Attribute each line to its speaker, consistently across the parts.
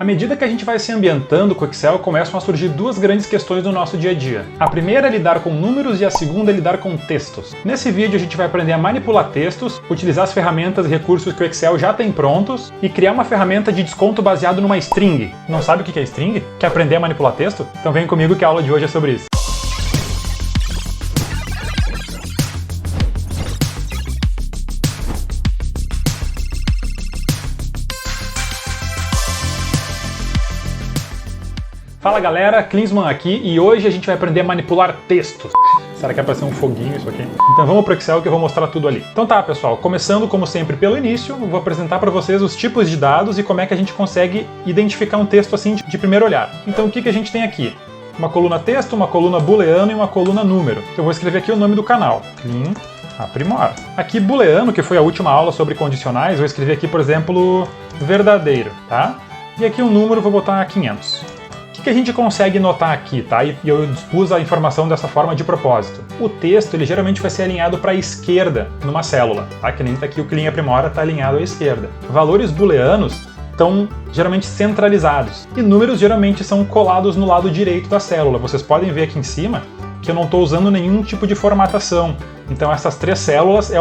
Speaker 1: À medida que a gente vai se ambientando com o Excel, começam a surgir duas grandes questões no nosso dia a dia. A primeira é lidar com números e a segunda é lidar com textos. Nesse vídeo a gente vai aprender a manipular textos, utilizar as ferramentas e recursos que o Excel já tem prontos e criar uma ferramenta de desconto baseado numa string. Não sabe o que é string? Quer aprender a manipular texto? Então vem comigo que a aula de hoje é sobre isso. Fala galera, Klinsmann aqui e hoje a gente vai aprender a manipular textos. Será que é para ser um foguinho isso aqui? Então vamos pro Excel que eu vou mostrar tudo ali. Então tá pessoal, começando como sempre pelo início, eu vou apresentar para vocês os tipos de dados e como é que a gente consegue identificar um texto assim de primeiro olhar. Então o que a gente tem aqui? Uma coluna texto, uma coluna booleano e uma coluna número. Então eu vou escrever aqui o nome do canal. Clean Aprimora. Aqui booleano, que foi a última aula sobre condicionais, eu vou escrever aqui, por exemplo, verdadeiro, tá? E aqui o número eu vou botar 500. O que a gente consegue notar aqui, tá? E eu dispus a informação dessa forma de propósito. O texto, ele geralmente vai ser alinhado para a esquerda numa célula, tá? Que nem tá aqui o Clean Aprimora está alinhado à esquerda. Valores booleanos estão geralmente centralizados e números geralmente são colados no lado direito da célula. Vocês podem ver aqui em cima que eu não estou usando nenhum tipo de formatação. Então essas três células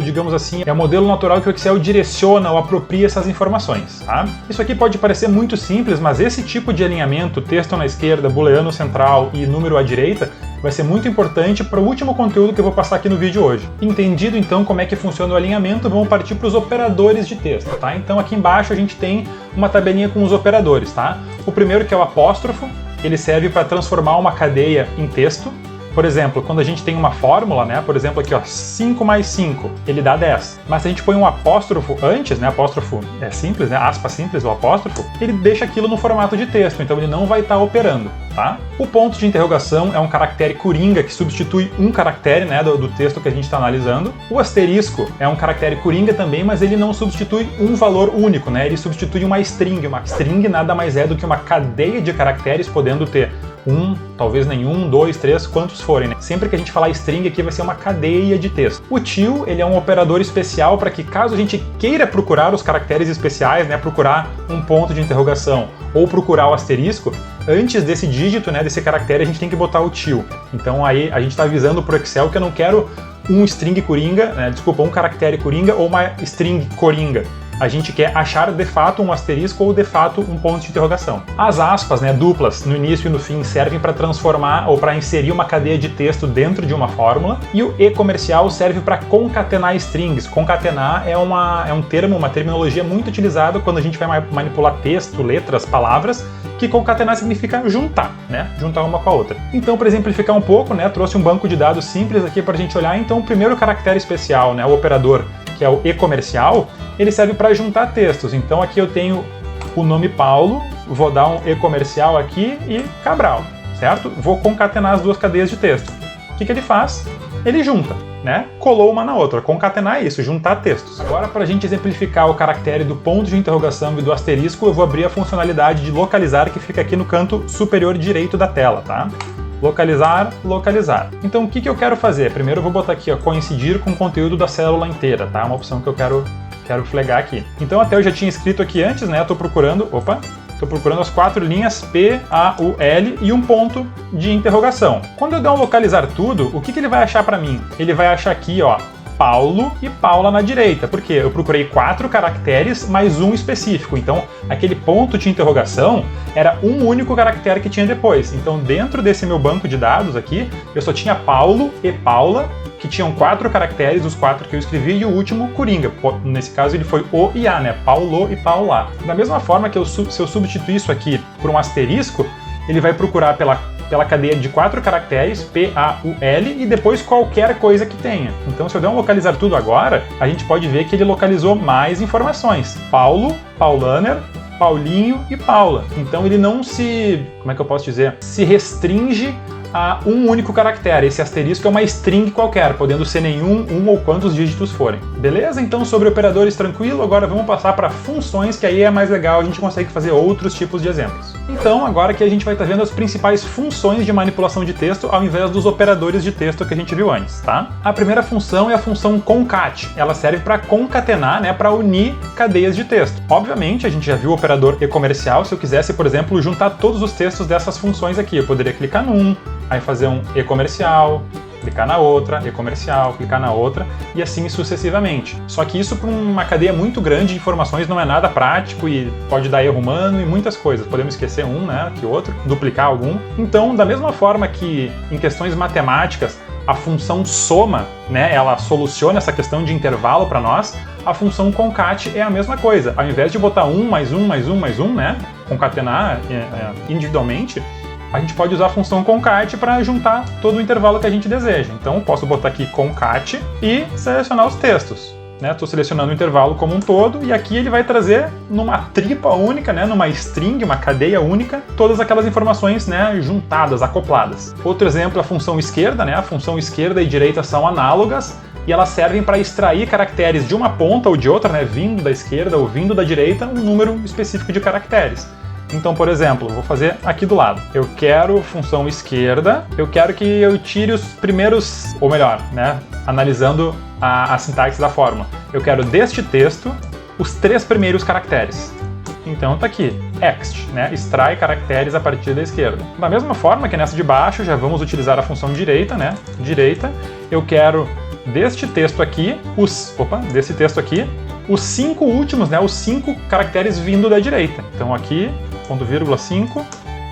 Speaker 1: digamos assim, é o modelo natural que o Excel direciona ou apropria essas informações, tá? Isso aqui pode parecer muito simples, mas esse tipo de alinhamento, texto na esquerda, booleano central e número à direita, vai ser muito importante para o último conteúdo que eu vou passar aqui no vídeo hoje. Entendido então como é que funciona o alinhamento, vamos partir para os operadores de texto, tá? Então aqui embaixo a gente tem uma tabelinha com os operadores, tá? O primeiro que é o apóstrofo, ele serve para transformar uma cadeia em texto. Por exemplo, quando a gente tem uma fórmula, né? Por exemplo aqui, ó, 5 mais 5, ele dá 10. Mas se a gente põe um apóstrofo antes, né? Apóstrofo é simples, né? Aspa simples, o apóstrofo, ele deixa aquilo no formato de texto, então ele não vai estar operando, tá? O ponto de interrogação é um caractere coringa que substitui um caractere, né? Do texto que a gente está analisando. O asterisco é um caractere coringa também, mas ele não substitui um valor único, né? Ele substitui uma string. Uma string nada mais é do que uma cadeia de caracteres, podendo ter um, talvez nenhum, 2, 3, quantos forem, né? Sempre que a gente falar string aqui vai ser uma cadeia de texto. O till, ele é um operador especial para que caso a gente queira procurar os caracteres especiais, né, procurar um ponto de interrogação ou procurar o asterisco, antes desse dígito, né, desse caractere, a gente tem que botar o till. Então aí a gente está avisando para o Excel que eu não quero um string coringa, um caractere coringa ou uma string coringa. A gente quer achar de fato um asterisco ou de fato um ponto de interrogação. As aspas, né, duplas, no início e no fim, servem para transformar ou para inserir uma cadeia de texto dentro de uma fórmula. E o e comercial serve para concatenar strings. Concatenar é um termo, uma terminologia muito utilizada quando a gente vai manipular texto, letras, palavras, que concatenar significa juntar, né? Juntar uma com a outra. Então, para exemplificar um pouco, né, trouxe um banco de dados simples aqui para a gente olhar. Então, o primeiro caractere especial, né, o operador, que é o e comercial, ele serve para juntar textos. Então aqui eu tenho o nome Paulo, vou dar um e comercial aqui e Cabral, certo? Vou concatenar as duas cadeias de texto. O que ele faz? Ele junta, né? Colou uma na outra. Concatenar é isso, juntar textos. Agora, para a gente exemplificar o caractere do ponto de interrogação e do asterisco, eu vou abrir a funcionalidade de localizar que fica aqui no canto superior direito da tela, tá? Localizar, localizar. Então o que eu quero fazer? Primeiro eu vou botar aqui, ó, coincidir com o conteúdo da célula inteira, tá? Uma opção que eu quero flagar aqui. Então até eu já tinha escrito aqui antes, né? Estou procurando as 4 linhas P, A, U, L e um ponto de interrogação. Quando eu der um localizar tudo, o que ele vai achar para mim? Ele vai achar aqui, ó, Paulo e Paula na direita, porque eu procurei 4 caracteres mais um específico, então aquele ponto de interrogação era um único caractere que tinha depois. Então dentro desse meu banco de dados aqui, eu só tinha Paulo e Paula, que tinham 4 caracteres, os 4 que eu escrevi, e o último coringa. Nesse caso ele foi o e a, né? Paulo e Paula. Da mesma forma que se eu substituir isso aqui por um asterisco, ele vai procurar pela cadeia de 4 caracteres, P, A, U, L, e depois qualquer coisa que tenha. Então, se eu der um localizar tudo agora, a gente pode ver que ele localizou mais informações. Paulo, Paulaner, Paulinho e Paula. Então ele não se, como é que eu posso dizer, se restringe a um único caractere. Esse asterisco é uma string qualquer, podendo ser nenhum, um ou quantos dígitos forem. Beleza? Então sobre operadores tranquilo, agora vamos passar para funções, que aí é mais legal, a gente consegue fazer outros tipos de exemplos. Então agora que a gente vai estar vendo as principais funções de manipulação de texto ao invés dos operadores de texto que a gente viu antes, tá? A primeira função é a função concat. Ela serve para concatenar, né, para unir cadeias de texto. Obviamente, a gente já viu o operador e-comercial. Se eu quisesse, por exemplo, juntar todos os textos dessas funções aqui, eu poderia clicar num, aí fazer um e-comercial, clicar na outra, e-comercial, clicar na outra, e assim sucessivamente. Só que isso para uma cadeia muito grande de informações não é nada prático e pode dar erro humano e muitas coisas. Podemos esquecer um, né, que outro, duplicar algum. Então, da mesma forma que em questões matemáticas, a função soma, né, ela soluciona essa questão de intervalo para nós, a função concat é a mesma coisa. Ao invés de botar um mais um mais um mais um, né, concatenar individualmente, a gente pode usar a função concat para juntar todo o intervalo que a gente deseja. Então, posso botar aqui concat e selecionar os textos. Estou selecionando o intervalo como um todo, e aqui ele vai trazer numa tripa única, né, numa string, uma cadeia única, todas aquelas informações, né, juntadas, acopladas. Outro exemplo é a função esquerda, né? A função esquerda e direita são análogas, e elas servem para extrair caracteres de uma ponta ou de outra, né, vindo da esquerda ou vindo da direita, um número específico de caracteres. Então, por exemplo, vou fazer aqui do lado. Eu quero função esquerda, eu quero que eu tire os primeiros, ou melhor, né, analisando a sintaxe da fórmula. Eu quero deste texto os 3 primeiros caracteres. Então tá aqui, ext, né, extrai caracteres a partir da esquerda. Da mesma forma que nessa de baixo, já vamos utilizar a função direita, né, direita. Eu quero deste texto aqui, os 5 últimos, né, os 5 caracteres vindo da direita. Então aqui, ponto vírgula 5,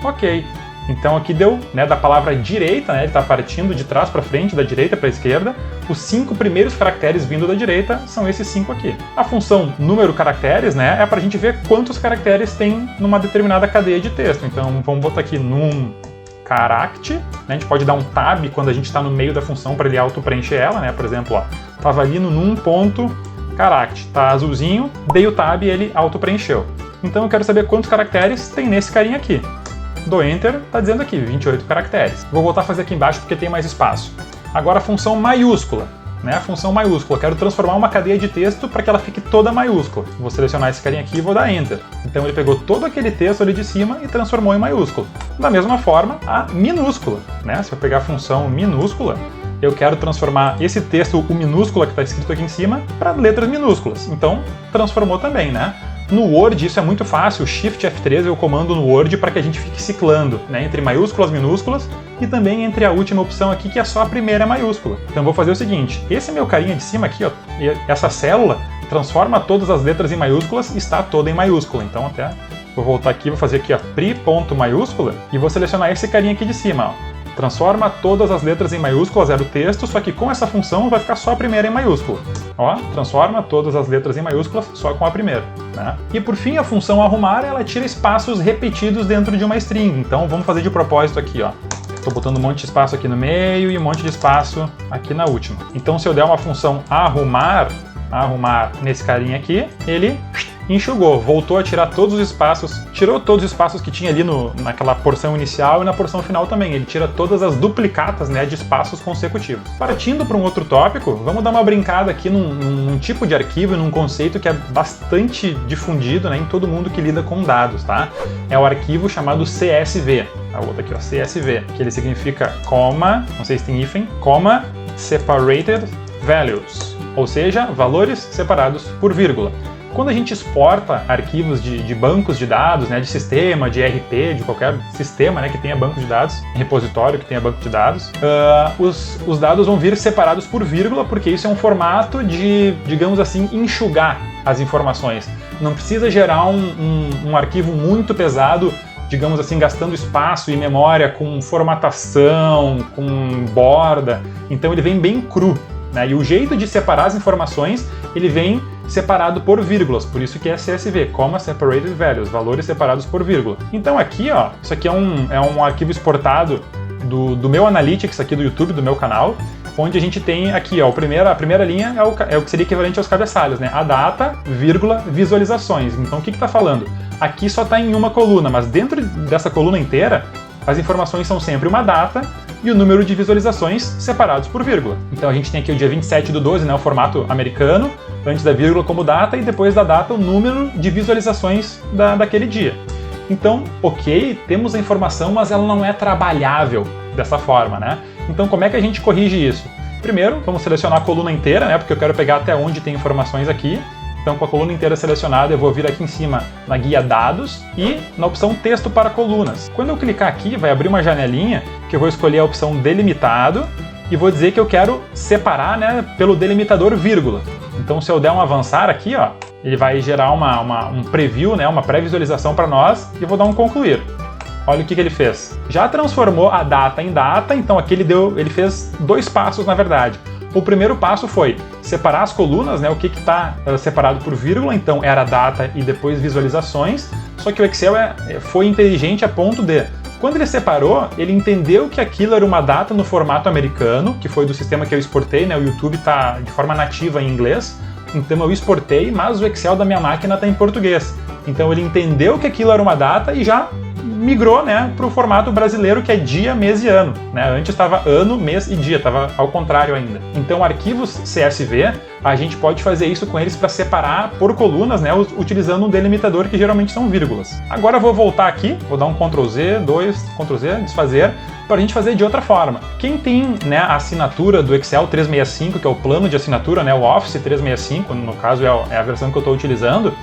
Speaker 1: ok. Então aqui deu, né, da palavra direita, né, ele está partindo de trás para frente, da direita para a esquerda. Os 5 primeiros caracteres vindo da direita são esses 5 aqui. A função número caracteres, né, é para a gente ver quantos caracteres tem numa determinada cadeia de texto. Então vamos botar aqui num caract, né, a gente pode dar um tab quando a gente está no meio da função para ele auto-preencher ela, né, por exemplo, estava ali no num ponto caract, tá azulzinho, dei o tab e ele auto-preencheu. Então eu quero saber quantos caracteres tem nesse carinha aqui. Dou Enter, tá dizendo aqui, 28 caracteres. Vou voltar a fazer aqui embaixo porque tem mais espaço. Agora a função maiúscula, né? A função maiúscula, eu quero transformar uma cadeia de texto para que ela fique toda maiúscula. Vou selecionar esse carinha aqui e vou dar Enter. Então ele pegou todo aquele texto ali de cima e transformou em maiúsculo. Da mesma forma, a minúscula, né? Se eu pegar a função minúscula, eu quero transformar esse texto, o minúscula que está escrito aqui em cima, para letras minúsculas. Então, transformou também, né? No Word isso é muito fácil, o Shift F3 é o comando no Word para que a gente fique ciclando, né, entre maiúsculas, minúsculas e também entre a última opção aqui, que é só a primeira maiúscula. Então vou fazer o seguinte, esse meu carinha de cima aqui, ó, essa célula, transforma todas as letras em maiúsculas e está toda em maiúscula. Então até vou voltar aqui, vou fazer aqui a pri.maiúscula e vou selecionar esse carinha aqui de cima, ó. Transforma todas as letras em maiúsculas, era o texto, só que com essa função vai ficar só a primeira em maiúscula. Ó, transforma todas as letras em maiúsculas só com a primeira, né? E por fim, a função arrumar, ela tira espaços repetidos dentro de uma string. Então vamos fazer de propósito aqui, ó. Estou botando um monte de espaço aqui no meio e um monte de espaço aqui na última. Então se eu der uma função arrumar nesse carinha aqui, ele enxugou, voltou a tirar todos os espaços, tirou todos os espaços que tinha ali naquela porção inicial e na porção final também. Ele tira todas as duplicatas, né, de espaços consecutivos. Partindo para um outro tópico, vamos dar uma brincada aqui num tipo de arquivo e num conceito que é bastante difundido, né, em todo mundo que lida com dados, tá? É o arquivo chamado CSV. A outra aqui, ó, CSV, que ele significa comma, não sei se tem hífen, comma separated values, ou seja, valores separados por vírgula. Quando a gente exporta arquivos de bancos de dados, né, de sistema, de ERP, de qualquer sistema, né, que tenha banco de dados, repositório que tenha banco de dados, os dados vão vir separados por vírgula, porque isso é um formato de, digamos assim, enxugar as informações. Não precisa gerar um arquivo muito pesado, digamos assim, gastando espaço e memória com formatação, com borda. Então ele vem bem cru, né? E o jeito de separar as informações, ele vem separado por vírgulas, por isso que é CSV, comma separated values, valores separados por vírgula. Então aqui, ó, isso aqui é um arquivo exportado do meu Analytics aqui do YouTube, do meu canal, onde a gente tem aqui, ó, a primeira linha é o que seria equivalente aos cabeçalhos, né? A data, vírgula, visualizações. Então o que está falando? Aqui só está em uma coluna, mas dentro dessa coluna inteira, as informações são sempre uma data, e o número de visualizações separados por vírgula. Então a gente tem aqui o dia 27/12, né, o formato americano, antes da vírgula como data e depois da data o número de visualizações daquele dia. Então, ok, temos a informação, mas ela não é trabalhável dessa forma, né? Então como é que a gente corrige isso? Primeiro, vamos selecionar a coluna inteira, né, porque eu quero pegar até onde tem informações aqui. Então, com a coluna inteira selecionada, eu vou vir aqui em cima na guia Dados e na opção Texto para colunas. Quando eu clicar aqui, vai abrir uma janelinha que eu vou escolher a opção Delimitado e vou dizer que eu quero separar, né, pelo delimitador vírgula. Então, se eu der um avançar aqui, ó, ele vai gerar um preview, né, uma pré-visualização para nós e eu vou dar um concluir. Olha o que ele fez. Já transformou a data em data, então aqui ele fez 2 passos, na verdade. O primeiro passo foi separar as colunas, né, o que está separado por vírgula, então era data e depois visualizações, só que o Excel foi inteligente a ponto de, quando ele separou, ele entendeu que aquilo era uma data no formato americano, que foi do sistema que eu exportei, né, o YouTube está de forma nativa em inglês, então eu exportei, mas o Excel da minha máquina está em português. Então ele entendeu que aquilo era uma data e já migrou, né, para o formato brasileiro, que é dia, mês e ano. Né? Antes estava ano, mês e dia, estava ao contrário ainda. Então, arquivos CSV, a gente pode fazer isso com eles para separar por colunas, né, utilizando um delimitador que geralmente são vírgulas. Agora eu vou voltar aqui, vou dar um Ctrl+Z, Ctrl+Z, desfazer, para a gente fazer de outra forma. Quem tem, né, a assinatura do Excel 365, que é o plano de assinatura, né, o Office 365, no caso é a versão que eu estou utilizando,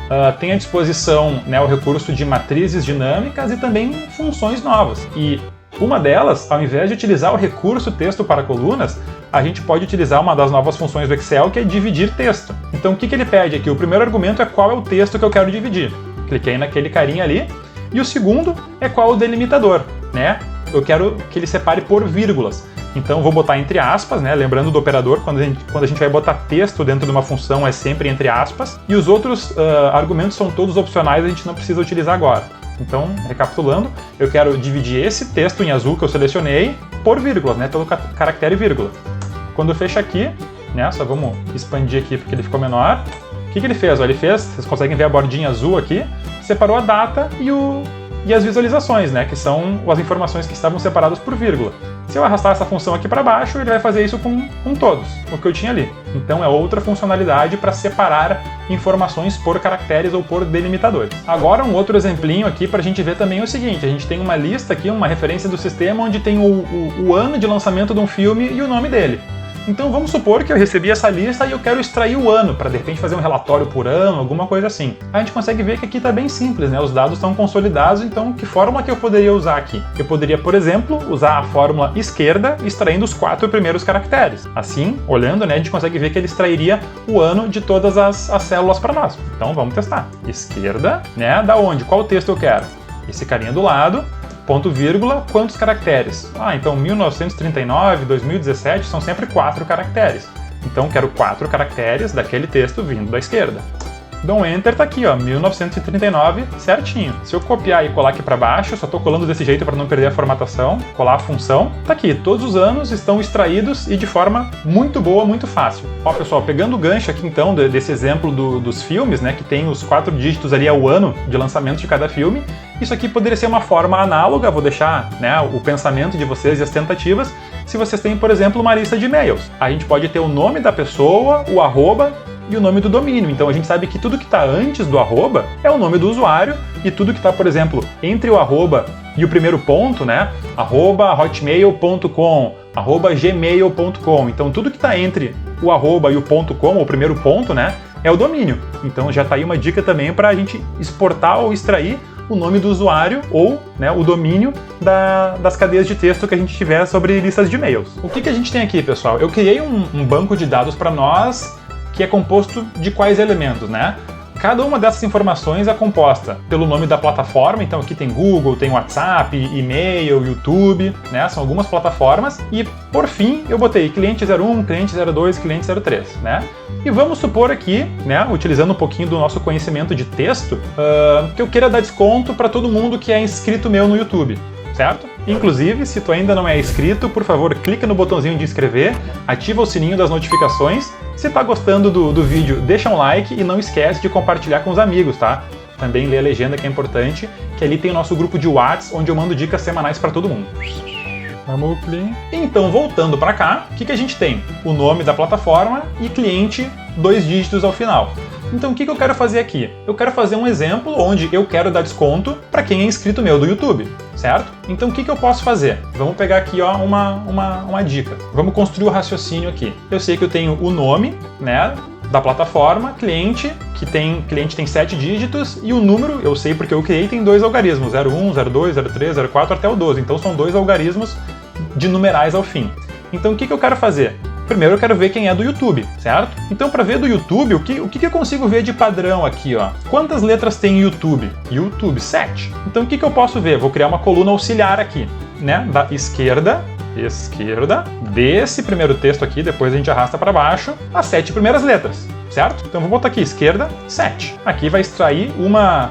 Speaker 1: tem à disposição, né, o recurso de matrizes dinâmicas e também funções novas. E uma delas, ao invés de utilizar o recurso texto para colunas, a gente pode utilizar uma das novas funções do Excel, que é dividir texto. Então o que ele pede aqui? O primeiro argumento é qual é o texto que eu quero dividir. Cliquei naquele carinha ali. E o segundo é qual é o delimitador, né? Eu quero que ele separe por vírgulas. Então vou botar entre aspas, né? Lembrando do operador, quando a gente vai botar texto dentro de uma função é sempre entre aspas. E os outros argumentos são todos opcionais, a gente não precisa utilizar agora. Então, recapitulando, eu quero dividir esse texto em azul que eu selecionei por vírgulas, né? Pelo caractere vírgula. Quando eu fecho aqui, né? Só vamos expandir aqui porque ele ficou menor. O que ele fez? Ele fez, vocês conseguem ver a bordinha azul aqui, separou a data e as visualizações, né? Que são as informações que estavam separadas por vírgula. Se eu arrastar essa função aqui para baixo, ele vai fazer isso com todos, o que eu tinha ali. Então é outra funcionalidade para separar informações por caracteres ou por delimitadores. Agora um outro exemplinho aqui para a gente ver também o seguinte, a gente tem uma lista aqui, uma referência do sistema onde tem o ano de lançamento de um filme e o nome dele. Então vamos supor que eu recebi essa lista e eu quero extrair o ano, para de repente fazer um relatório por ano, alguma coisa assim. A gente consegue ver que aqui está bem simples, né? Os dados estão consolidados, então que fórmula que eu poderia usar aqui? Eu poderia, por exemplo, usar a fórmula esquerda extraindo os 4 primeiros caracteres. Assim, olhando, né, a gente consegue ver que ele extrairia o ano de todas as células para nós. Então vamos testar. Esquerda, né? Da onde? Qual texto eu quero? Esse carinha do lado. Ponto vírgula, quantos caracteres? Então 1939, 2017 são sempre 4 caracteres. Então quero 4 caracteres daquele texto vindo da esquerda. Dou um Enter, tá aqui, ó, 1939, certinho. Se eu copiar e colar aqui para baixo, só tô colando desse jeito para não perder a formatação, colar a função, tá aqui, todos os anos estão extraídos e de forma muito boa, muito fácil. Ó, pessoal, pegando o gancho aqui então desse exemplo dos filmes, né, que tem os 4 dígitos ali, é o ano de lançamento de cada filme, isso aqui poderia ser uma forma análoga, vou deixar, né, o pensamento de vocês e as tentativas, se vocês têm, por exemplo, uma lista de e-mails. A gente pode ter o nome da pessoa, o arroba, e o nome do domínio. Então a gente sabe que tudo que está antes do arroba é o nome do usuário e tudo que está, por exemplo, entre o arroba e o primeiro ponto, né? @hotmail.com, @gmail.com. Então tudo que está entre o arroba e o .com, o primeiro ponto, né? É o domínio. Então já está aí uma dica também para a gente exportar ou extrair o nome do usuário ou, né, o domínio das cadeias de texto que a gente tiver sobre listas de e-mails. O que a gente tem aqui, pessoal? Eu criei um banco de dados para nós que é composto de quais elementos, né? Cada uma dessas informações é composta pelo nome da plataforma, então aqui tem Google, tem WhatsApp, e-mail, YouTube, né? São algumas plataformas. E, por fim, eu botei cliente 01, cliente 02, cliente 03, né? E vamos supor aqui, né, utilizando um pouquinho do nosso conhecimento de texto, que eu queira dar desconto para todo mundo que é inscrito meu no YouTube, certo? Inclusive, se tu ainda não é inscrito, por favor, clica no botãozinho de inscrever, ativa o sininho das notificações. Se tá gostando do vídeo, deixa um like e não esquece de compartilhar com os amigos, tá? Também lê a legenda, que é importante, que ali tem o nosso grupo de WhatsApp, onde eu mando dicas semanais para todo mundo. Vamos cliente. Então, voltando para cá, o que a gente tem? O nome da plataforma e cliente, 2 dígitos ao final. Então, o que eu quero fazer aqui? Eu quero fazer um exemplo onde eu quero dar desconto para quem é inscrito meu do YouTube, certo? Então, o que eu posso fazer? Vamos pegar aqui ó, uma dica. Vamos construir o raciocínio aqui. Eu sei que eu tenho o nome, né, da plataforma, cliente tem 7 dígitos, e o número, eu sei porque eu criei, tem 2 algarismos, 01, 02, 03, 04 até o 12. Então, são 2 algarismos de numerais ao fim. Então, o que eu quero fazer? Primeiro eu quero ver quem é do YouTube, certo? Então, para ver do YouTube, o que eu consigo ver de padrão aqui, ó? Quantas letras tem YouTube? YouTube, 7. Então, o que eu posso ver? Vou criar uma coluna auxiliar aqui, né? Da esquerda, desse primeiro texto aqui, depois a gente arrasta para baixo, as 7 primeiras letras, certo? Então, vou botar aqui, esquerda, 7. Aqui vai extrair uma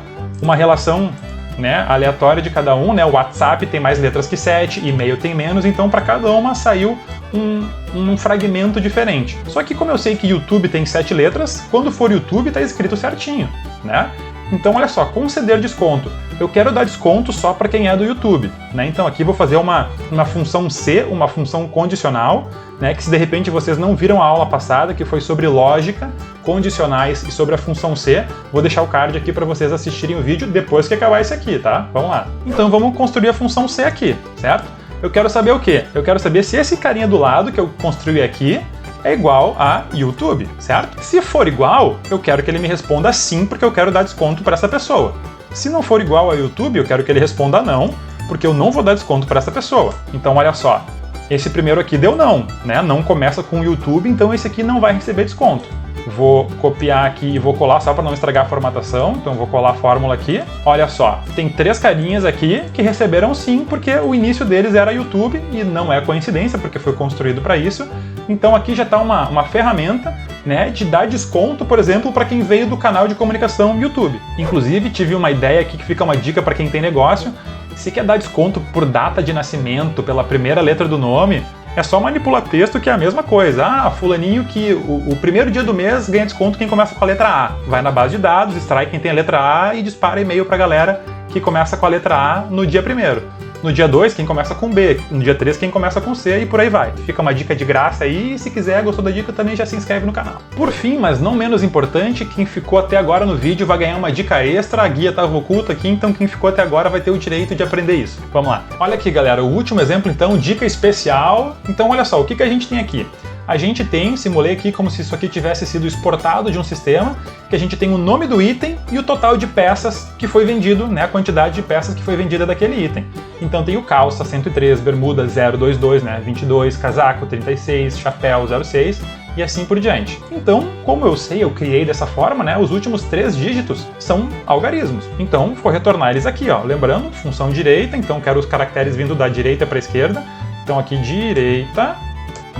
Speaker 1: relação, né, aleatória de cada um, né? O WhatsApp tem mais letras que 7, e-mail tem menos, então para cada uma saiu um fragmento diferente. Só que como eu sei que YouTube tem 7 letras, quando for YouTube está escrito certinho, né? Então olha só, conceder desconto. Eu quero dar desconto só para quem é do YouTube, né? Então aqui vou fazer uma função C, uma função condicional, né? Que se de repente vocês não viram a aula passada, que foi sobre lógica, condicionais e sobre a função C, vou deixar o card aqui para vocês assistirem o vídeo depois que acabar esse aqui, tá? Vamos lá. Então vamos construir a função C aqui, certo? Eu quero saber o quê? Eu quero saber se esse carinha do lado que eu construí aqui é igual a YouTube, certo? Se for igual, eu quero que ele me responda sim, porque eu quero dar desconto para essa pessoa. Se não for igual a YouTube, eu quero que ele responda não, porque eu não vou dar desconto para essa pessoa. Então, olha só, esse primeiro aqui deu não, né? Não começa com YouTube, então esse aqui não vai receber desconto. Vou copiar aqui e vou colar só para não estragar a formatação, então vou colar a fórmula aqui. Olha só, tem 3 carinhas aqui que receberam sim, porque o início deles era YouTube, e não é coincidência, porque foi construído para isso. Então aqui já está uma ferramenta, né, de dar desconto, por exemplo, para quem veio do canal de comunicação YouTube. Inclusive, tive uma ideia aqui que fica uma dica para quem tem negócio. Se quer dar desconto por data de nascimento, pela primeira letra do nome, é só manipular texto, que é a mesma coisa. Ah, fulaninho que o primeiro dia do mês ganha desconto quem começa com a letra A. Vai na base de dados, extrai quem tem a letra A e dispara e-mail pra galera que começa com a letra A no dia 1º. No dia 2, quem começa com B. No dia 3, quem começa com C, e por aí vai. Fica uma dica de graça aí, e se quiser, gostou da dica, também já se inscreve no canal. Por fim, mas não menos importante, quem ficou até agora no vídeo vai ganhar uma dica extra. A guia estava oculta aqui, então quem ficou até agora vai ter o direito de aprender isso. Vamos lá. Olha aqui, galera, o último exemplo, então, dica especial. Então, olha só, o que a gente tem aqui? A gente tem, simulei aqui como se isso aqui tivesse sido exportado de um sistema, que a gente tem o nome do item e o total de peças que foi vendido, né, a quantidade de peças que foi vendida daquele item. Então tem o calça 103, bermuda 022, né, 22, casaco 36, chapéu 06 e assim por diante. Então, como eu sei, eu criei dessa forma, né, os últimos 3 dígitos são algarismos. Então, vou retornar eles aqui, ó. Lembrando, função direita, então quero os caracteres vindo da direita para a esquerda. Então aqui direita,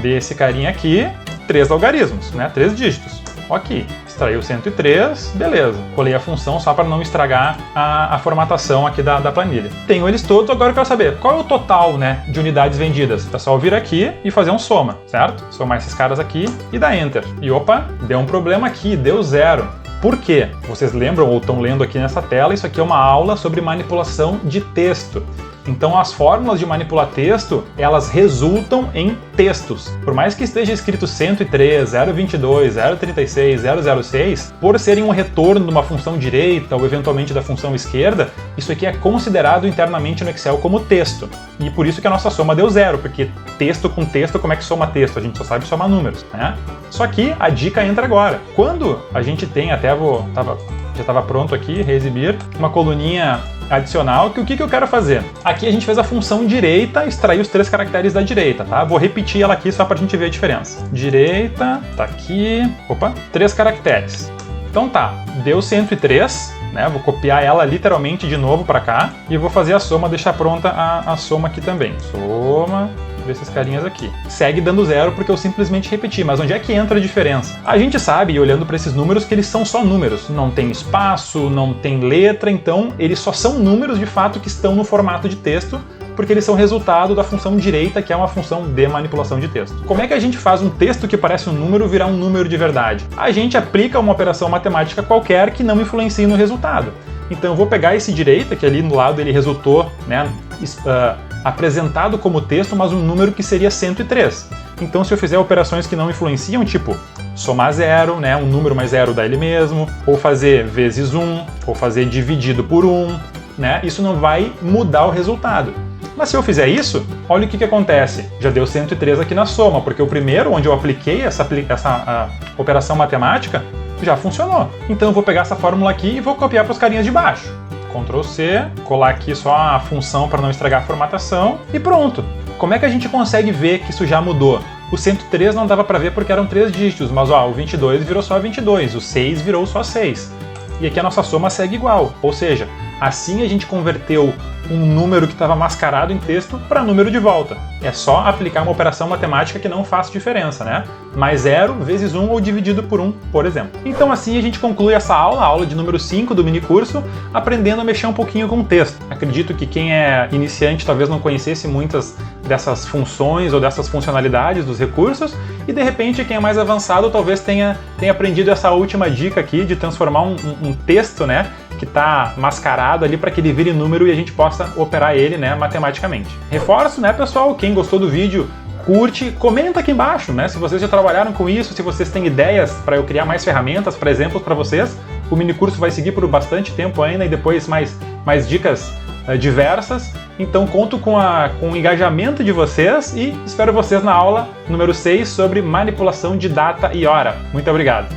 Speaker 1: desse carinha aqui, 3 algarismos, né? 3 dígitos. Ok, extraiu 103, beleza. Colei a função só para não estragar a formatação aqui da planilha. Tenho eles todos, agora eu quero saber qual é o total, né, de unidades vendidas. É só eu vir aqui e fazer um soma, certo? Somar esses caras aqui e dar Enter. E opa, deu um problema aqui, deu 0. Por quê? Vocês lembram ou estão lendo aqui nessa tela, isso aqui é uma aula sobre manipulação de texto. Então as fórmulas de manipular texto, elas resultam em textos. Por mais que esteja escrito 103, 022, 036, 006, por serem um retorno de uma função direita ou eventualmente da função esquerda, isso aqui é considerado internamente no Excel como texto. E por isso que a nossa soma deu 0, porque texto com texto, como é que soma texto? A gente só sabe somar números, né? Só que a dica entra agora. Quando a gente tem, já estava pronto aqui, reexibir, uma coluninha adicional, que o que eu quero fazer? Aqui a gente fez a função direita, extrair os 3 caracteres da direita, tá? Vou repetir ela aqui só pra gente ver a diferença. Direita, tá aqui, opa, 3 caracteres. Então tá, deu 103, né? Vou copiar ela literalmente de novo pra cá e vou fazer a soma, deixar pronta a soma aqui também. Soma desses carinhas aqui. Segue dando 0 porque eu simplesmente repeti, mas onde é que entra a diferença? A gente sabe, olhando para esses números, que eles são só números. Não tem espaço, não tem letra, então eles só são números de fato que estão no formato de texto, porque eles são resultado da função direita, que é uma função de manipulação de texto. Como é que a gente faz um texto que parece um número virar um número de verdade? A gente aplica uma operação matemática qualquer que não influencie no resultado. Então eu vou pegar esse direita, que ali no lado ele resultou, né, apresentado como texto, mas um número que seria 103. Então se eu fizer operações que não influenciam, tipo somar zero, né, um número mais zero dá ele mesmo, ou fazer vezes 1, ou fazer dividido por 1, né, isso não vai mudar o resultado. Mas se eu fizer isso, olha o que acontece. Já deu 103 aqui na soma, porque o primeiro, onde eu apliquei essa operação matemática, já funcionou. Então eu vou pegar essa fórmula aqui e vou copiar para os carinhas de baixo. Ctrl C, colar aqui só a função para não estragar a formatação e pronto. Como é que a gente consegue ver que isso já mudou? O 103 não dava para ver porque eram 3 dígitos, mas ó, o 22 virou só 22, o 6 virou só 6. E aqui a nossa soma segue igual, ou seja, assim a gente converteu um número que estava mascarado em texto para número de volta. É só aplicar uma operação matemática que não faz diferença, né? Mais 0 vezes 1 ou dividido por 1, por exemplo. Então assim a gente conclui essa aula, a aula de número 5 do minicurso, aprendendo a mexer um pouquinho com o texto. Acredito que quem é iniciante talvez não conhecesse muitas dessas funções ou dessas funcionalidades dos recursos, e de repente quem é mais avançado talvez tenha aprendido essa última dica aqui de transformar um texto, né, que está mascarado ali para que ele vire número e a gente possa operar ele, né, matematicamente. Reforço, né, pessoal, quem gostou do vídeo, curte, comenta aqui embaixo, né, se vocês já trabalharam com isso, se vocês têm ideias para eu criar mais ferramentas, para exemplos para vocês. O minicurso vai seguir por bastante tempo ainda e depois mais dicas diversas. Então conto com o engajamento de vocês e espero vocês na aula número 6 sobre manipulação de data e hora. Muito obrigado!